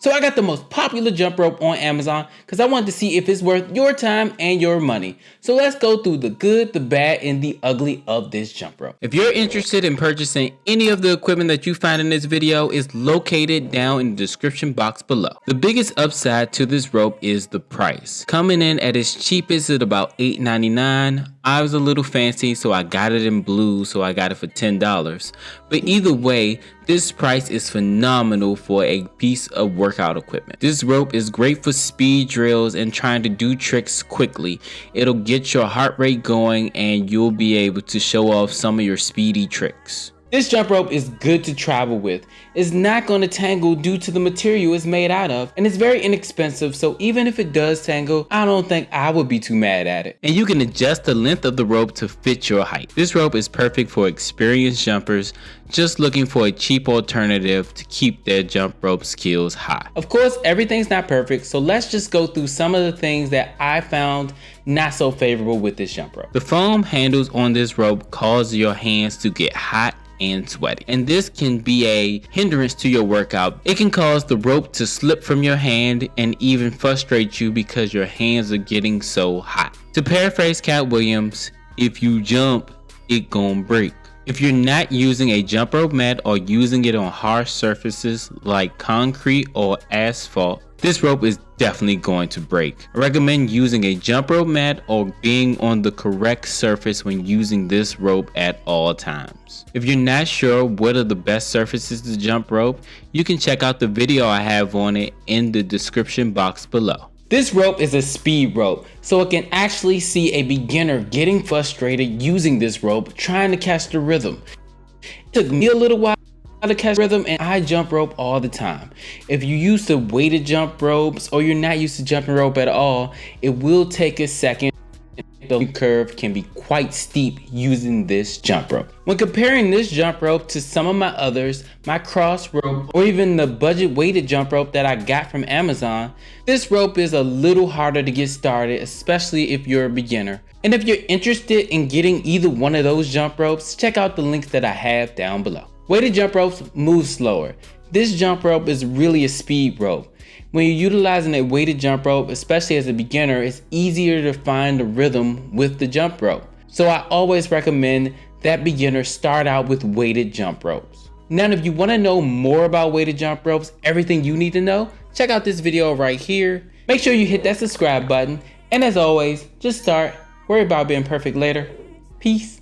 So I got the most popular jump rope on Amazon because I wanted to see if it's worth your time and your money. So let's go through the good, the bad, and the ugly of this jump rope. If you're interested in purchasing any of the equipment that you find in this video, it's located down in the description box below. The biggest upside to this rope is the price. Coming in at its cheapest at about $8.99. I was a little fancy, so I got it in blue, so I got it for $10. But either way, this price is phenomenal for a piece of workout equipment. This rope is great for speed drills and trying to do tricks quickly. It'll get your heart rate going and you'll be able to show off some of your speedy tricks. This jump rope is good to travel with. It's not going to tangle due to the material it's made out of, and it's very inexpensive, so even if it does tangle, I don't think I would be too mad at it. And you can adjust the length of the rope to fit your height. This rope is perfect for experienced jumpers just looking for a cheap alternative to keep their jump rope skills high. Of course, everything's not perfect, so let's just go through some of the things that I found not so favorable with this jump rope. The foam handles on this rope cause your hands to get hot and sweaty, and this can be a hindrance to your workout. It can cause the rope to slip from your hand and even frustrate you because your hands are getting so hot. To paraphrase Cat Williams, if you jump, it gon' break. If you're not using a jump rope mat or using it on harsh surfaces like concrete or asphalt, this rope is definitely going to break. I recommend using a jump rope mat or being on the correct surface when using this rope at all times. If you're not sure what are the best surfaces to jump rope, you can check out the video I have on it in the description box below. This rope is a speed rope, so it can actually see a beginner getting frustrated using this rope trying to catch the rhythm. It took me a little while to catch rhythm, and I jump rope all the time. If you're used to weighted jump ropes or you're not used to jumping rope at all, it will take a second. The curve can be quite steep using this jump rope. When comparing this jump rope to some of my others, my cross rope, or even the budget weighted jump rope that I got from Amazon, this rope is a little harder to get started, especially if you're a beginner. And if you're interested in getting either one of those jump ropes, check out the links that I have down below. Weighted jump ropes move slower. This jump rope is really a speed rope. When you're utilizing a weighted jump rope, especially as a beginner, it's easier to find the rhythm with the jump rope. So I always recommend that beginners start out with weighted jump ropes. Now, if you want to know more about weighted jump ropes, everything you need to know, check out this video right here. Make sure you hit that subscribe button. And as always, just start. Worry about being perfect later. Peace.